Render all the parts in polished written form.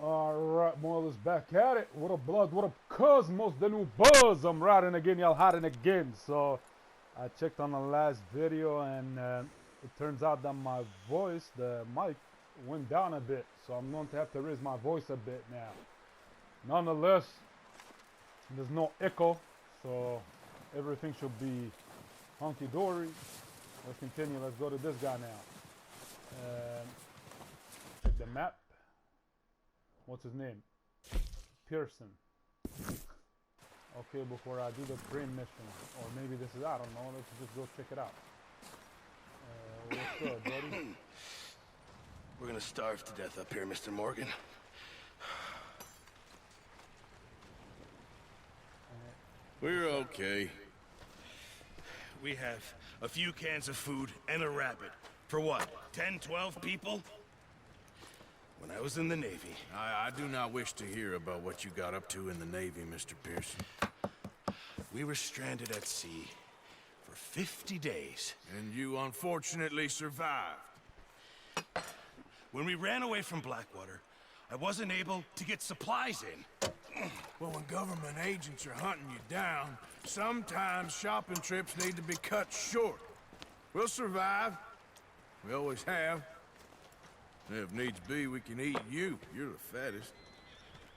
Alright, Moyler's back at it. What up, blood? What up, Cosmos? The new buzz. I'm riding again, y'all hiding again. So, I checked on the last video and it turns out that my voice, the mic, went down a bit. So, I'm going to have to raise my voice a bit now. Nonetheless, there's no echo. So, everything should be hunky-dory. Let's continue. Let's go to this guy now. Check the map. What's his name? Pearson. Okay, before I do the train mission, or maybe this is, I don't know, let's just go check it out. What's up, buddy? We're gonna starve to death up here, Mr. Morgan. We're okay. We have a few cans of food and a rabbit. For what, 10, 12 people? When I was in the Navy... I do not wish to hear about what you got up to in the Navy, Mr. Pearson. We were stranded at sea for 50 days. And you unfortunately survived. When we ran away from Blackwater, I wasn't able to get supplies in. Well, when government agents are hunting you down, sometimes shopping trips need to be cut short. We'll survive. We always have. If needs be, we can eat you. You're the fattest.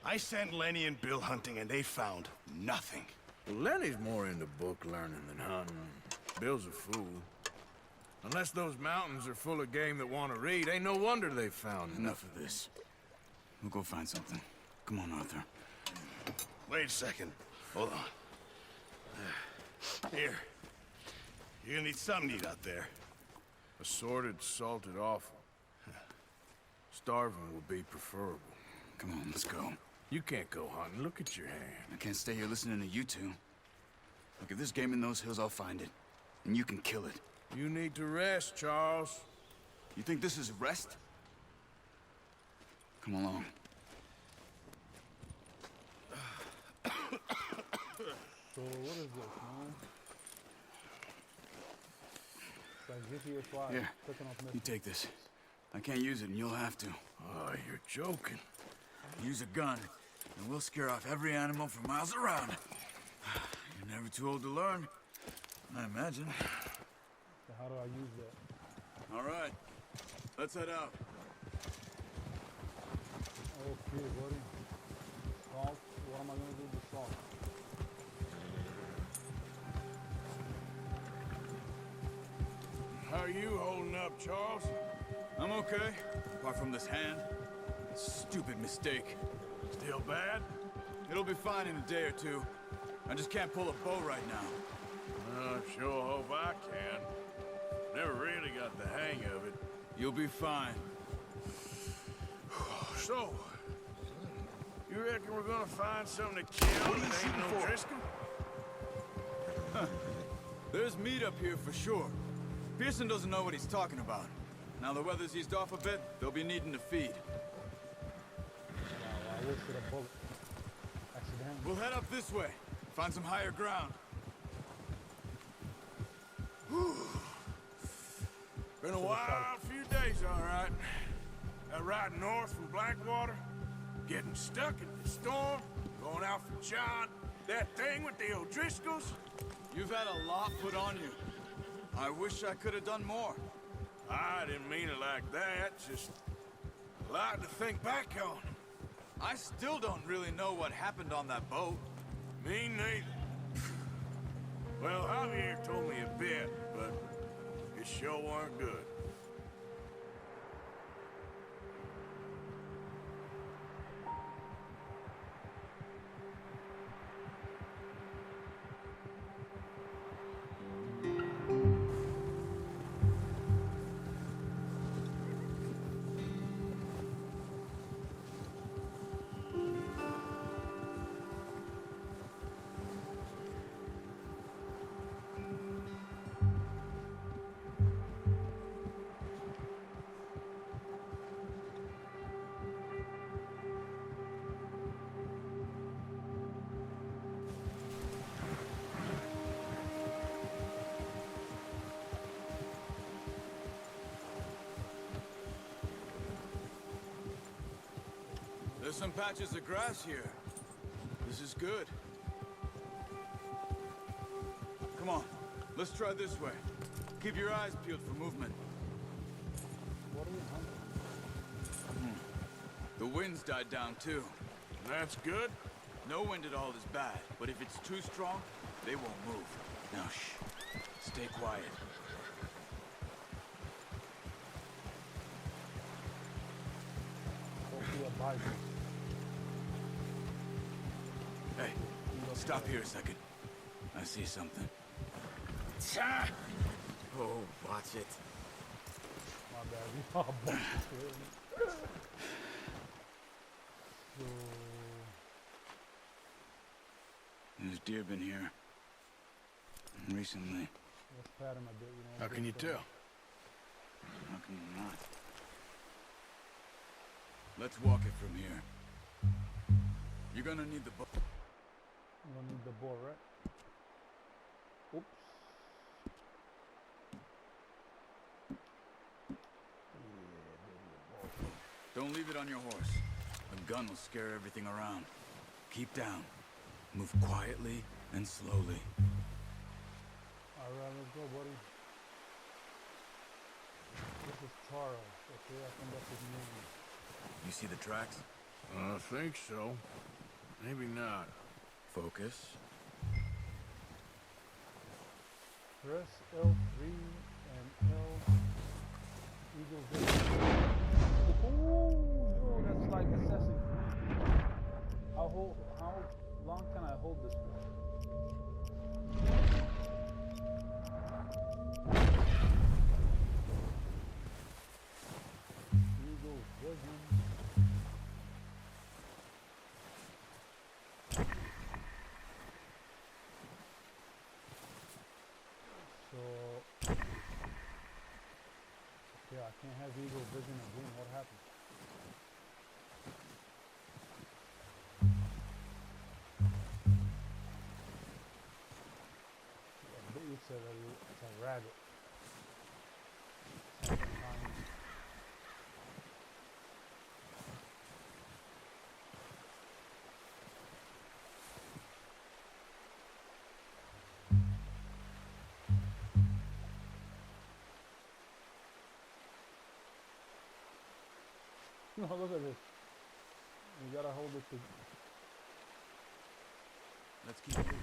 I sent Lenny and Bill hunting, and they found nothing. Well, Lenny's more into book learning than hunting. Bill's a fool. Unless those mountains are full of game that want to read, ain't no wonder they found Enough of this. We'll go find something. Come on, Arthur. Wait a second. Hold on. Here. You're gonna need something to eat out there. Assorted, salted offal. Starving will be preferable. Come on, let's go. You can't go hunting. Look at your hand. I can't stay here listening to you two. Look, if there's game in those hills, I'll find it. And you can kill it. You need to rest, Charles. You think this is rest? Come along. So, what is this, man? It's like GTA 5. Here, Clicking off you messages. take this. I can't use it, and you'll have to. Oh, you're joking. Use a gun, and we'll scare off every animal for miles around. You're never too old to learn, I imagine. So how do I use that? All right, let's head out. Okay, buddy. Salt. What am I gonna do with the salt? How are you holding up, Charles? I'm okay, apart from this hand. Stupid mistake. Still bad? It'll be fine in a day or two. I just can't pull a bow right now. I sure hope I can. Never really got the hang of it. You'll be fine. So, you reckon we're gonna find something to kill that ain't no Driscoll? There's meat up here for sure. Pearson doesn't know what he's talking about. Now the weather's eased off a bit, they'll be needing to feed. Wow, I wasted a bullet. Accidentally. We'll head up this way. Find some higher ground. Been a wild few days, all right. That ride north from Blackwater, getting stuck in the storm, going out for John, that thing with the O'Driscolls. You've had a lot put on you. I wish I could have done more. I didn't mean it like that, just a lot to think back on. I still don't really know what happened on that boat. Me neither. Well, Javier told me a bit, but it sure weren't good. There's some patches of grass here. This is good. Come on, let's try this way. Keep your eyes peeled for movement. What are we hunting? The wind's died down too. That's good. No wind at all is bad, but if it's too strong, they won't move. Now shh. Stay quiet. Hopefully a bite. Hey, stop here a second. I see something. Oh, watch it. My bad. We all bumped it. So, There's deer been here. Recently. let's pat him a bit. You know, How can you tell? How can you not? Let's walk it from here. You're gonna need the boat. I'm gonna need the board, right? Oops. Don't leave it on your horse. A gun will scare everything around. Keep down. Move quietly and slowly. Alright, let's go, buddy. This is Charles. Okay, I think that's his name. You see the tracks? I think so. Maybe not. Focus. Press L3 and L. Eagle vision. Oh, yo, that's like Assassin's Creed. How long can I hold this for? Eagle vision. So, yeah, I can't have eagle vision again. What happened? I bet you said that it's a rabbit. No, look at this. You gotta hold it to. Let's keep moving.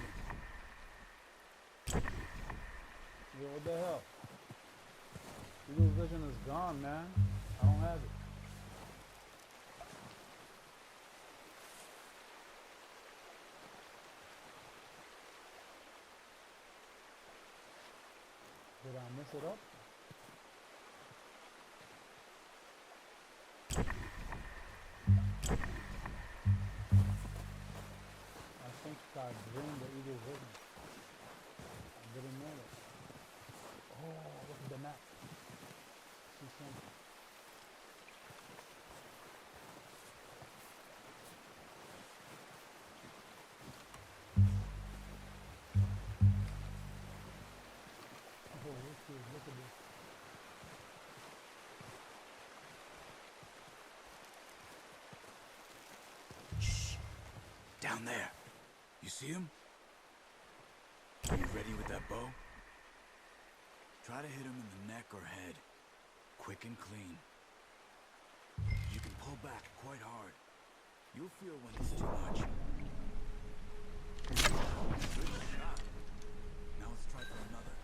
Yo, what the hell? Eagle vision is gone, man. I don't have it. Did I mess it up? I think I drained the eagle vision. I didn't know that. Oh, look at the map. See something. Oh, look at this. Shh. Down there. You see him? Are you ready with that bow? Try to hit him in the neck or head. Quick and clean. You can pull back quite hard. You'll feel when it's too much. Good shot. Now let's try for another.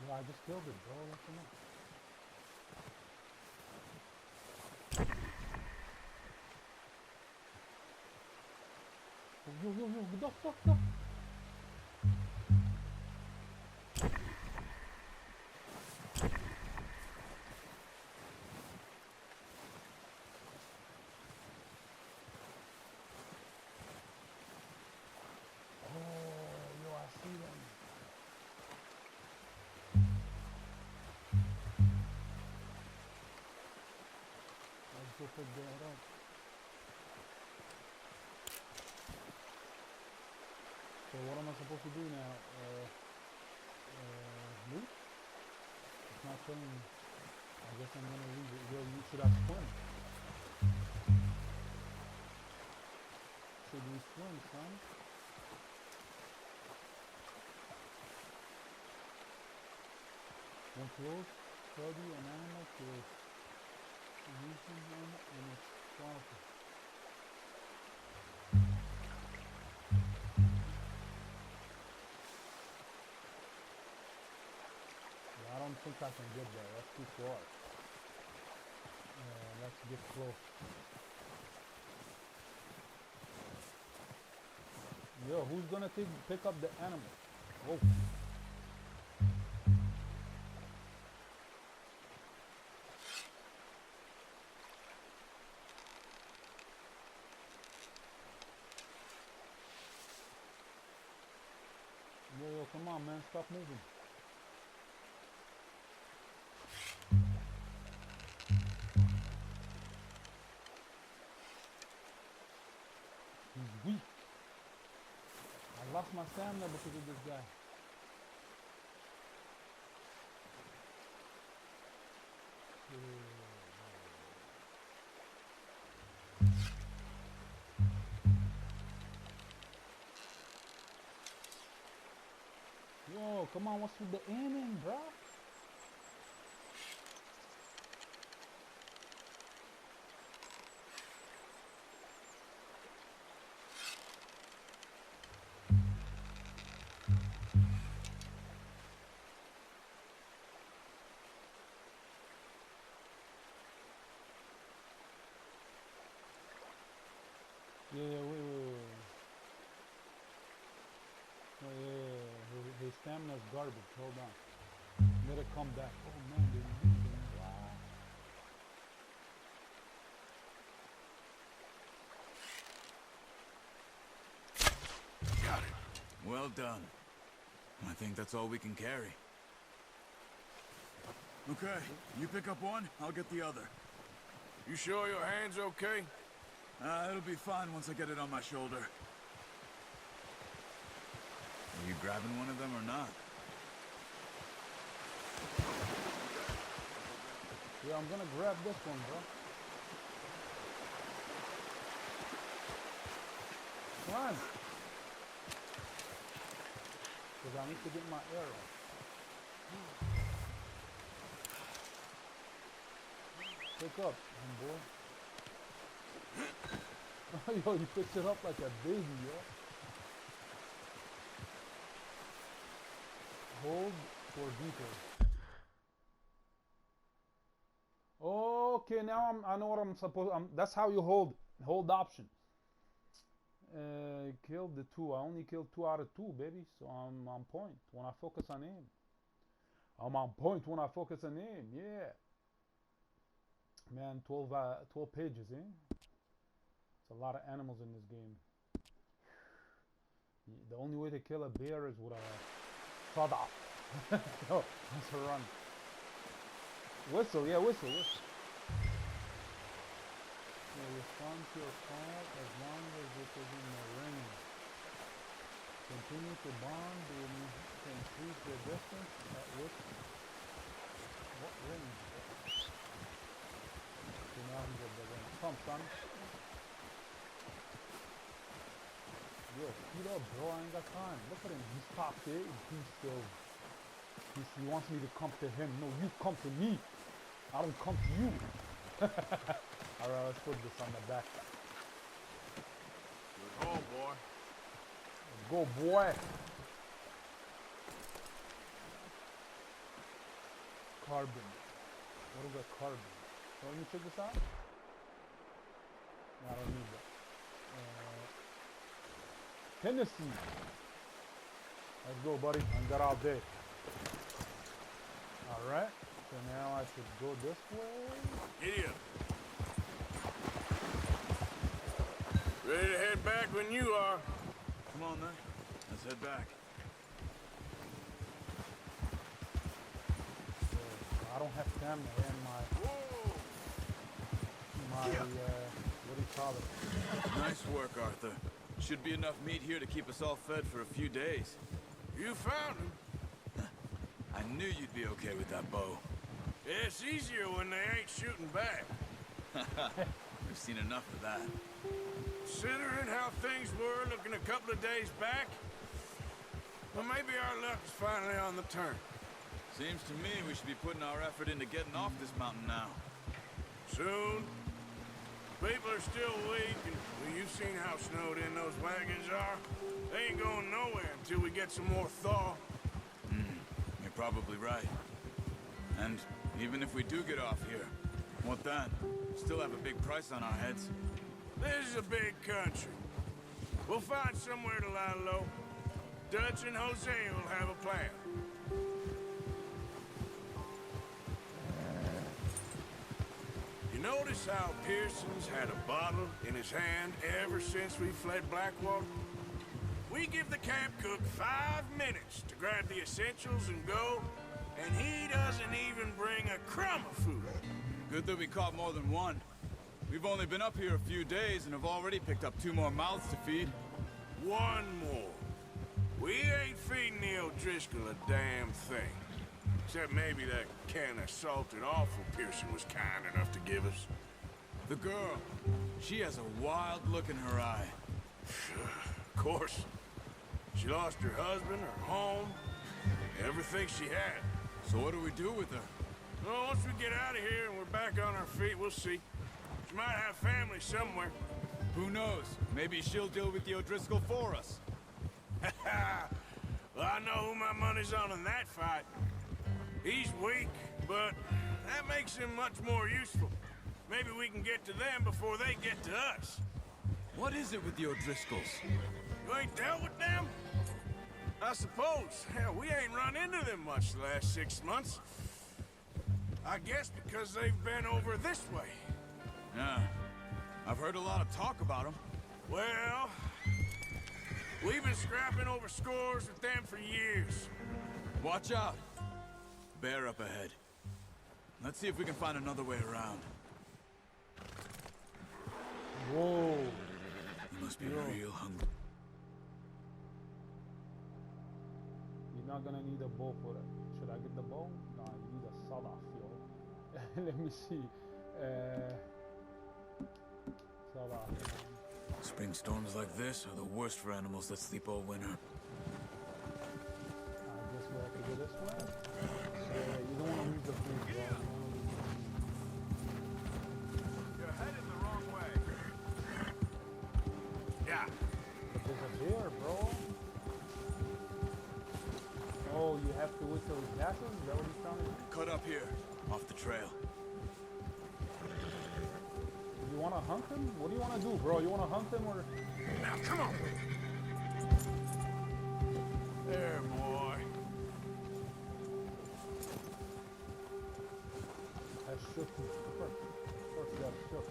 Yeah, I just killed it, bro. That's enough. Yo, what the fuck? No. Oh, yo, I see them. Let's go pick that up. So what am I supposed to do now? Loot? It's not telling me. I guess I'm gonna leave it. Yo, you should have swim. Should we swim, son? When close, study an animal to weaken him in its quality. I don't think I can get there. That's too far. Let's get close. Yo, who's gonna pick up the animal? Oh. Yo, come on, man. Stop moving. He's weak. I lost my stamina because of this guy. Yo, come on, what's with the aiming, bro? Yeah, wait. Oh, yeah. His stamina's garbage. Hold on. Let it come back. Oh, man, they're losing. Wow. Got it. Well done. I think that's all we can carry. Okay, you pick up one, I'll get the other. You sure your hand's okay? It'll be fine once I get it on my shoulder. Are you grabbing one of them or not? Yeah, I'm gonna grab this one, bro. Come on. Because I need to get my arrow. Pick up, boy. Yo, he picks it up like a baby, yo. Hold for detail. Okay, now I know what I'm supposed. That's how you hold option. Killed the 2. I only killed 2 out of 2, baby. So I'm on point when I focus on aim. I'm on point when I focus on aim. Yeah. Man, 12 pages, eh? It's a lot of animals in this game. The only way to kill a bear is with a sada. No, that's a run. Whistle, yeah, whistle. Yeah, respond to your call as long as it is in the range. Continue to bond to increase the distance at which. What range? So now he's at the range. Come, son. Yo, speed up, bro. I ain't got time. Look at him. He stopped it. He wants me to come to him. No, you come to me. I don't come to you. Alright, let's put this on the back. Good hole, boy. Go, boy. Carbon. What is a carbon? So let me check this out. No, I don't need that. Tennessee. Let's go, buddy. I got all day. Alright. So now I should go this way. Giddy up. Ready to head back when you are. Come on then, let's head back. I don't have stamina and my what do you call it? Nice work, Arthur. Should be enough meat here to keep us all fed for a few days. You found him. I knew you'd be okay with that bow. It's easier when they ain't shooting back. We've seen enough of that. Considering how things were looking a couple of days back, well, maybe our luck is finally on the turn. Seems to me we should be putting our effort into getting off this mountain now. Soon. People are still weak, and well, you've seen how snowed in those wagons are. They ain't going nowhere until we get some more thaw. You're probably right. And even if we do get off here, what then? Still have a big price on our heads. This is a big country. We'll find somewhere to lie low. Dutch and Jose will have a plan. You notice how Pearson's had a bottle in his hand ever since we fled Blackwater? We give the camp cook 5 minutes to grab the essentials and go, and he doesn't even bring a crumb of food. Good that we caught more than one. We've only been up here a few days and have already picked up 2 more mouths to feed. 1 more. We ain't feeding the O'Driscoll a damn thing. Except maybe that can of salted offal Pearson was kind enough to give us. The girl, she has a wild look in her eye. Of course. She lost her husband, her home, everything she had. So what do we do with her? Well, once we get out of here and we're back on our feet, we'll see. She might have family somewhere. Who knows? Maybe she'll deal with the O'Driscoll for us. Well, I know who my money's on in that fight. He's weak, but that makes him much more useful. Maybe we can get to them before they get to us. What is it with the O'Driscolls? You ain't dealt with them? I suppose. Hell, we ain't run into them much the last 6 months. I guess because they've been over this way. Yeah. I've heard a lot of talk about them. Well, we've been scrapping over scores with them for years. Watch out. Bear up ahead. Let's see if we can find another way around. Whoa. You must be Yo. real hungry. You're not gonna need a bow for that. Should I get the bow? No, I need a salaf, yo. Let me see. Salaf. Spring storms like this are the worst for animals that sleep all winter. I guess we have to go this way. Yeah, you don't want to leave the food, bro. You don't wanna leave the food. You're headed the wrong way. Yeah. But there's a bear, bro. Oh, you have to wait till he passes? Is that what he's telling you? Cut up here, off the trail. You want to hunt him? What do you want to do, bro? You want to hunt him or... Now, come on. There, boy. I shook him first. First you gotta shook.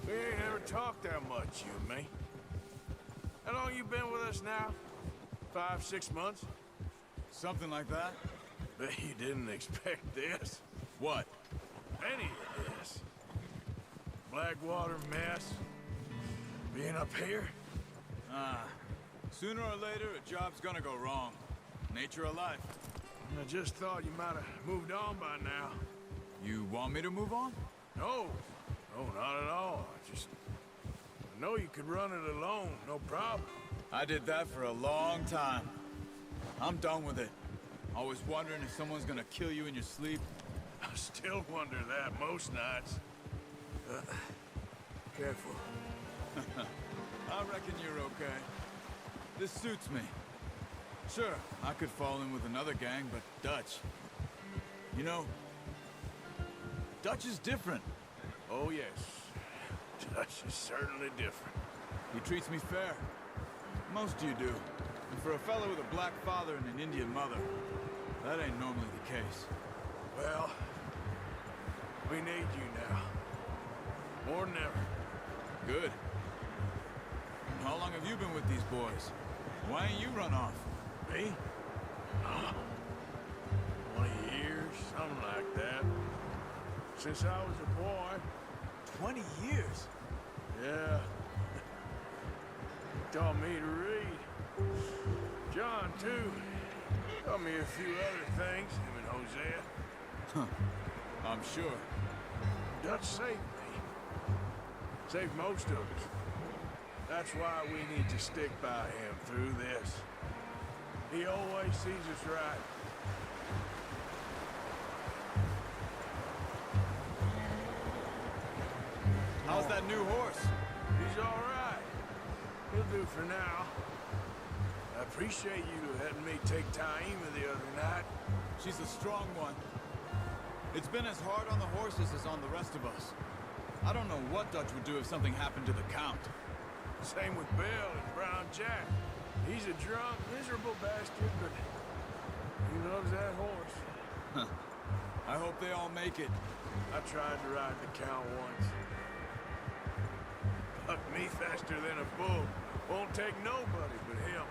We ain't ever talked that much, you and me. How long you been with us now? 5, 6 months? Something like that? Bet you didn't expect this. What? Any of this. Blackwater mess. Being up here. Sooner or later, a job's gonna go wrong. Nature of life. I just thought you might have moved on by now. You want me to move on? No. No, not at all. I know you could run it alone, no problem. I did that for a long time. I'm done with it. Always wondering if someone's gonna kill you in your sleep. I still wonder that most nights. Careful. I reckon you're okay. This suits me. Sure, I could fall in with another gang, but Dutch... You know, Dutch is different. Oh, yes. Dutch is certainly different. He treats me fair. Most of you do. And for a fellow with a black father and an Indian mother, that ain't normally the case. Well, we need you now. More than ever. Good. And how long have you been with these boys? Why ain't you run off? Me? 20 years, something like that. Since I was a boy. 20 years. Yeah. Taught me to read. John, too. Taught me a few other things, him and Hosea. I'm sure. Dutch saved me. Saved most of us. That's why we need to stick by him through this. He always sees us right. How's that new horse? He's all right. He'll do for now. I appreciate you letting me take Taima the other night. She's a strong one. It's been as hard on the horses as on the rest of us. I don't know what Dutch would do if something happened to the Count. Same with Bill and Brown Jack. He's a drunk, miserable bastard, but he loves that horse. I hope they all make it. I tried to ride the Count once. Bucked me faster than a bull. Won't take nobody but him.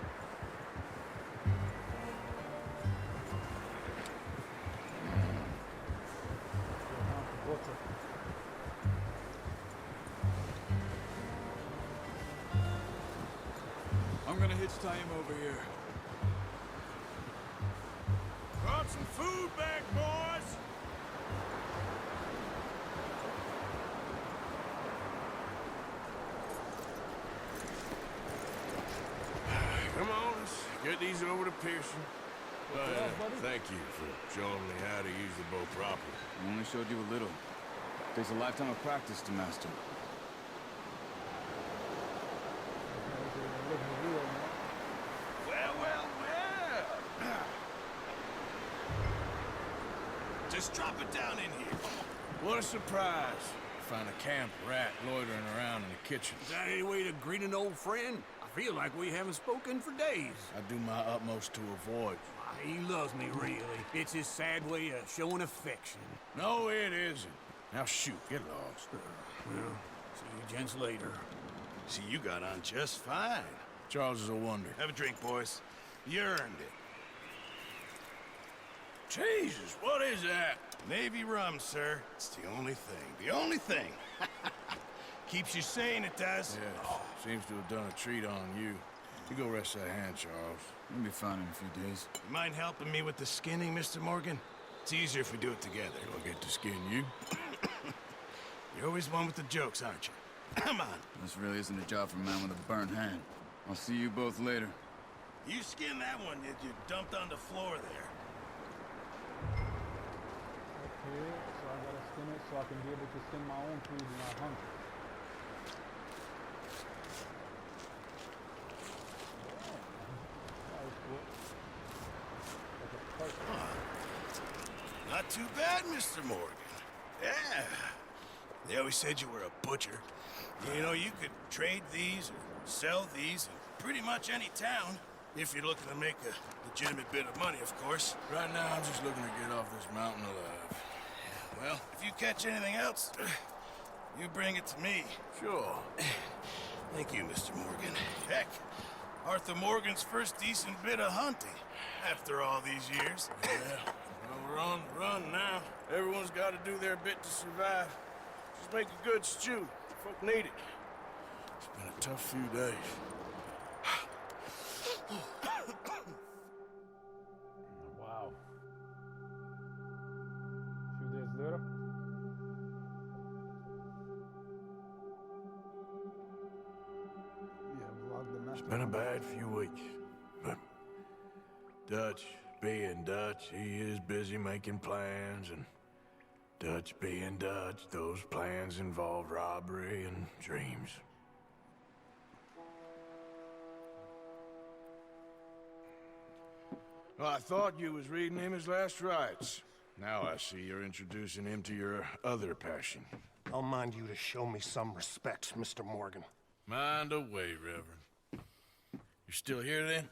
I'm gonna hitch tie him over here. Brought some food back, boys! Come on, let's get these over to Pearson. Thank you for showing me how to use the bow properly. I only showed you a little. Takes a lifetime of practice to master. Well. Just drop it down in here. What a surprise. Find a camp rat loitering around in the kitchen. Is that any way to greet an old friend? I feel like we haven't spoken for days. I do my utmost to avoid. He loves me, really. It's his sad way of showing affection. No, it isn't. Now shoot, get lost. Well, see you gents later. See, you got on just fine. Charles is a wonder. Have a drink, boys. You earned it. Jesus, what is that? Navy rum, sir. It's the only thing. The only thing. Keeps you sane, it does. Yes, seems to have done a treat on you. You go rest that hand, Charles. We'll be fine in a few days. You mind helping me with the skinning, Mr. Morgan? It's easier if we do it together. Do I get to skin you? You're always one with the jokes, aren't you? Come on. This really isn't a job for a man with a burnt hand. I'll see you both later. You skinned that one that you dumped on the floor there. Okay, so I gotta skin it so I can be able to skin my own food when I hunt. Not too bad, Mr. Morgan. Yeah. They always said you were a butcher. You know, you could trade these or sell these in pretty much any town. If you're looking to make a legitimate bit of money, of course. Right now, I'm just looking to get off this mountain alive. Well, if you catch anything else, you bring it to me. Sure. Thank you, Mr. Morgan. Heck, Arthur Morgan's first decent bit of hunting after all these years. Yeah. Well, we're on the run now. Everyone's got to do their bit to survive. Just make a good stew. Folk need it. It's been a tough few days. Wow. A few days later. Yeah, vlog the It's been a bad few weeks, but Dutch being Dutch, he is busy making plans, and Dutch being Dutch, those plans involve robbery and dreams. Well, I thought you was reading him his last rites. Now I see you're introducing him to your other passion. I'll mind you to show me some respect, Mr. Morgan. Mind away, Reverend. You're still here, then?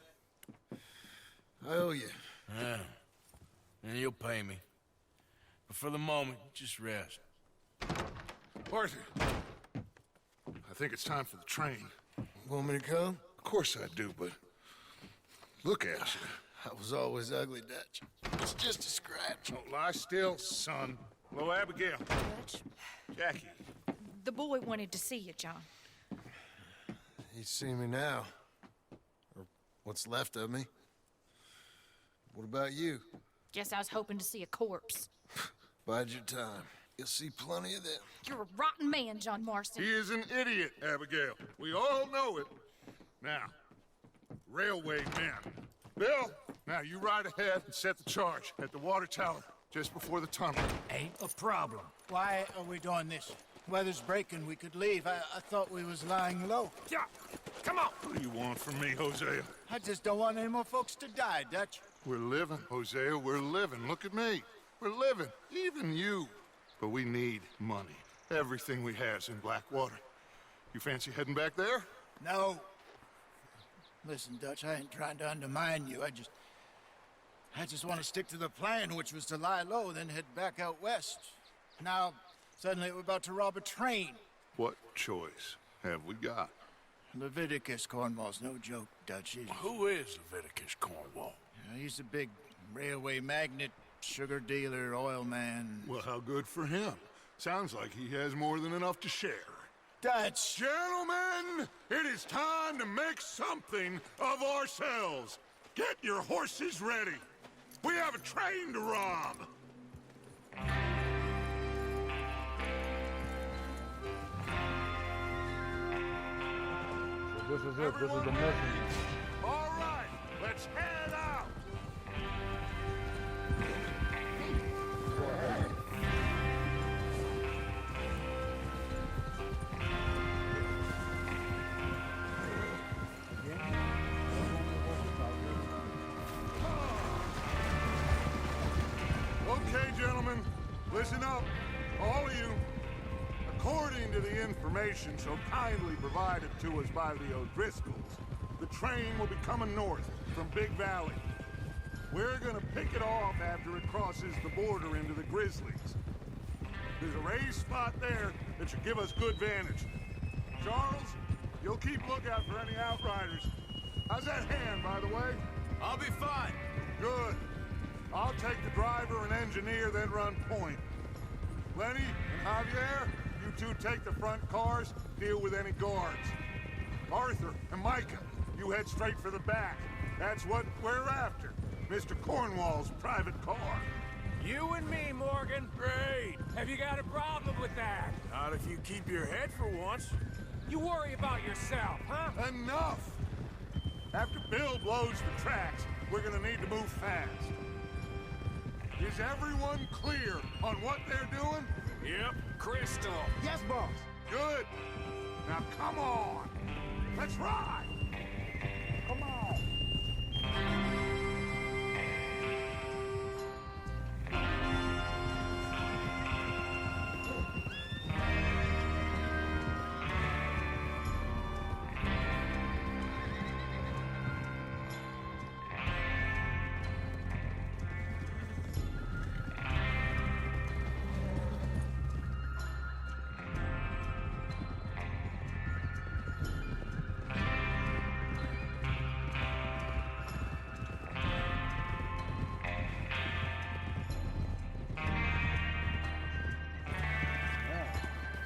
I owe you. Yeah. And you'll pay me. But for the moment, just rest. Arthur, I think it's time for the train. Want me to come? Of course I do, but look at you. I was always ugly, Dutch. It's just a scratch. Don't lie still, son. Hello, Abigail. Jackie. The boy wanted to see you, John. He's seen me now. Or what's left of me. What about you? Guess I was hoping to see a corpse. Bide your time. You'll see plenty of them. You're a rotten man, John Marston. He is an idiot, Abigail. We all know it. Now, railway men. Bill, now you ride ahead and set the charge at the water tower just before the tunnel. Ain't a problem. Why are we doing this? Weather's breaking, we could leave. I thought we was lying low. Yeah, come on. What do you want from me, Hosea? I just don't want any more folks to die, Dutch. We're living, Hosea, we're living. Look at me. We're living, even you. But we need money. Everything we has in Blackwater. You fancy heading back there? No. Listen, Dutch, I ain't trying to undermine you. I just want to stick to the plan, which was to lie low, then head back out west. Now, suddenly we're about to rob a train. What choice have we got? Leviticus Cornwall's no joke, Dutch. Who is Leviticus Cornwall? He's a big railway magnate, sugar dealer, oil man. Well, how good for him. Sounds like he has more than enough to share. Dutch! Gentlemen, it is time to make something of ourselves. Get your horses ready. We have a train to rob. So this is it. This is the message. All right, let's head out. Okay, gentlemen, listen up, all of you. According to the information so kindly provided to us by the O'Driscolls, the train will be coming north from Big Valley. We're gonna pick it off after it crosses the border into the Grizzlies. There's a raised spot there that should give us good vantage. Charles, you'll keep lookout for any outriders. How's that hand, by the way? I'll be fine. Good. I'll take the driver and engineer, then run point. Lenny and Javier, you two take the front cars, deal with any guards. Arthur and Micah, you head straight for the back. That's what we're after. Mr. Cornwall's private car. You and me, Morgan. Great. Have you got a problem with that? Not if you keep your head for once. You worry about yourself, huh? Enough! After Bill blows the tracks, we're gonna need to move fast. Is everyone clear on what they're doing? Yep, crystal. Yes, boss. Good. Now come on. Let's ride. Come on.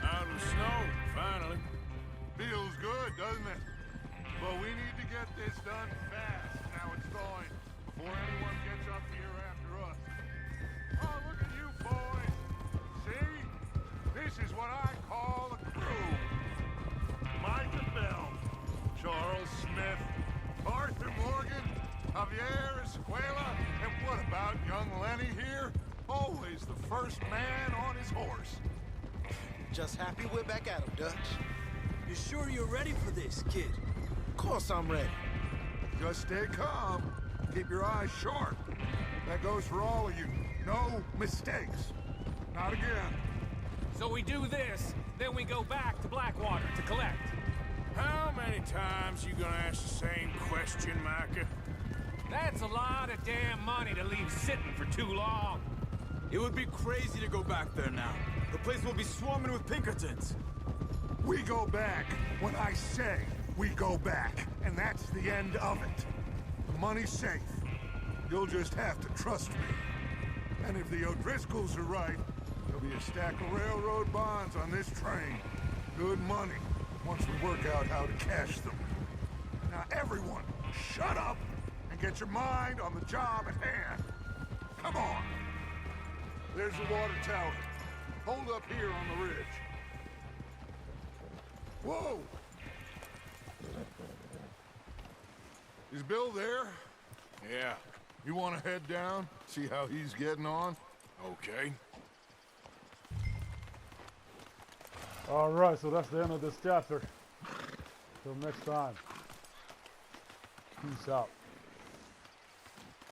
Out of the snow, finally. Feels good, doesn't it? But we need to get this done fast. Now it's thawing before anyone gets up here after us. Oh, look at you boys. See? This is what I call a crew. Micah Bell, Charles Smith, Arthur Morgan, Javier Escuela, and what about young Lenny here? Always the first man on his horse. Just happy we're back at him, Dutch. You sure you're ready for this, kid? Of course I'm ready. Just stay calm. Keep your eyes sharp. That goes for all of you. No mistakes. Not again. So we do this, then we go back to Blackwater to collect. How many times you gonna ask the same question, Micah? That's a lot of damn money to leave sitting for too long. It would be crazy to go back there now. The place will be swarming with Pinkertons. We go back when I say we go back, and that's the end of it. The money's safe. You'll just have to trust me. And if the O'Driscolls are right, there'll be a stack of railroad bonds on this train. Good money, once we work out how to cash them. Now everyone, shut up and get your mind on the job at hand. Come on. There's the water tower. Hold up here on the ridge. Whoa! Is Bill there? Yeah, You want to head down, see how he's getting on? okay. Alright, so that's the end of this chapter. Till next time. Peace out.